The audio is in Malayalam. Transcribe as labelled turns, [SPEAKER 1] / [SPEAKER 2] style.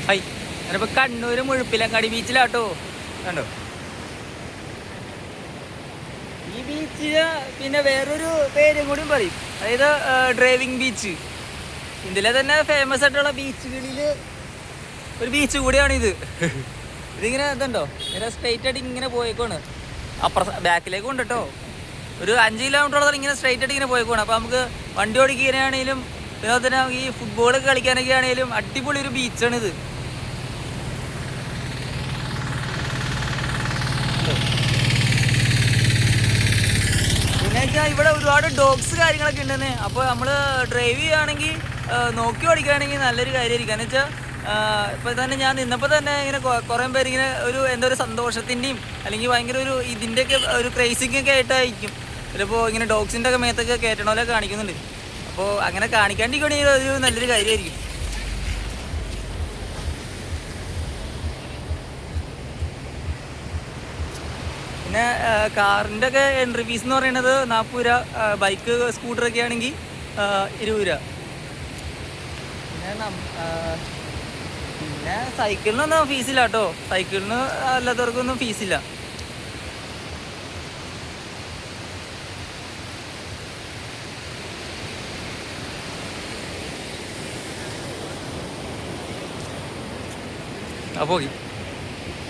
[SPEAKER 1] ഹൈ ഞാനിപ്പോൾ കണ്ണൂർ മുഴുപ്പിലങ്ങാടി ബീച്ചിലാട്ടോ. കണ്ടോ ഈ ബീച്ചിന് പിന്നെ വേറൊരു പേരും കൂടിയും പറയും, അതായത് ഡ്രൈവിംഗ് ബീച്ച്. ഇന്ത്യയിലെ തന്നെ ഫേമസ് ആയിട്ടുള്ള ബീച്ചുകളിൽ ഒരു ബീച്ച് കൂടിയാണിത്. ഇതിങ്ങനെ ഇതുണ്ടോ, ഇങ്ങനെ സ്ട്രെയിറ്റ് ആയിട്ട് ഇങ്ങനെ പോയേക്കാണ്. ബാക്കിലേക്ക് ഉണ്ട് കേട്ടോ. ഒരു 5 കിലോമീറ്ററോളം ഇങ്ങനെ സ്ട്രെയിറ്റ് ആയിട്ട് ഇങ്ങനെ പോയേക്കാണ്. അപ്പോൾ നമുക്ക് വണ്ടി ഓടിക്കാനാണെങ്കിലും പിന്നെ തന്നെ ഈ ഫുട്ബോളൊക്കെ കളിക്കാനൊക്കെ ആണെങ്കിലും അടിപൊളി ഒരു ബീച്ചാണിത്. പിന്നെ വെച്ചാൽ ഇവിടെ ഒരുപാട് ഡോഗ്സ് കാര്യങ്ങളൊക്കെ ഉണ്ടെന്ന്. അപ്പോൾ നമ്മൾ ഡ്രൈവ് ചെയ്യുകയാണെങ്കിൽ നോക്കി ഓടിക്കുകയാണെങ്കിൽ നല്ലൊരു കാര്യമായിരിക്കും. എന്ന് വെച്ചാൽ ഇപ്പോൾ തന്നെ ഞാൻ നിന്നപ്പോൾ തന്നെ ഇങ്ങനെ കുറേ പേര് ഇങ്ങനെ ഒരു സന്തോഷത്തിൻ്റെയും അല്ലെങ്കിൽ ഭയങ്കര ഇതിൻ്റെയൊക്കെ ഒരു ക്രേസിങ്ങൊക്കെ ആയിട്ടായിരിക്കും ചിലപ്പോൾ ഇങ്ങനെ ഡോഗ്സിൻ്റെ ഒക്കെ മേത്തൊക്കെ കയറ്റണമല്ലോ കാണിക്കുന്നുണ്ട്. അപ്പോൾ അങ്ങനെ കാണിക്കാണ്ടിരിക്കുകയാണെങ്കിൽ ഒരു നല്ലൊരു കാര്യമായിരിക്കും. പിന്നെ കാറിൻ്റെ ഒക്കെ എൻട്രി ഫീസ് എന്ന് പറയുന്നത് 40 രൂപ, ബൈക്ക് സ്കൂട്ടറൊക്കെ ആണെങ്കിൽ 20 രൂപ. പിന്നെ സൈക്കിളിനൊന്നും ഫീസില്ല കേട്ടോ. സൈക്കിളിന് അല്ലാത്തവർക്കൊന്നും ഫീസില്ല. അപ്പോൾ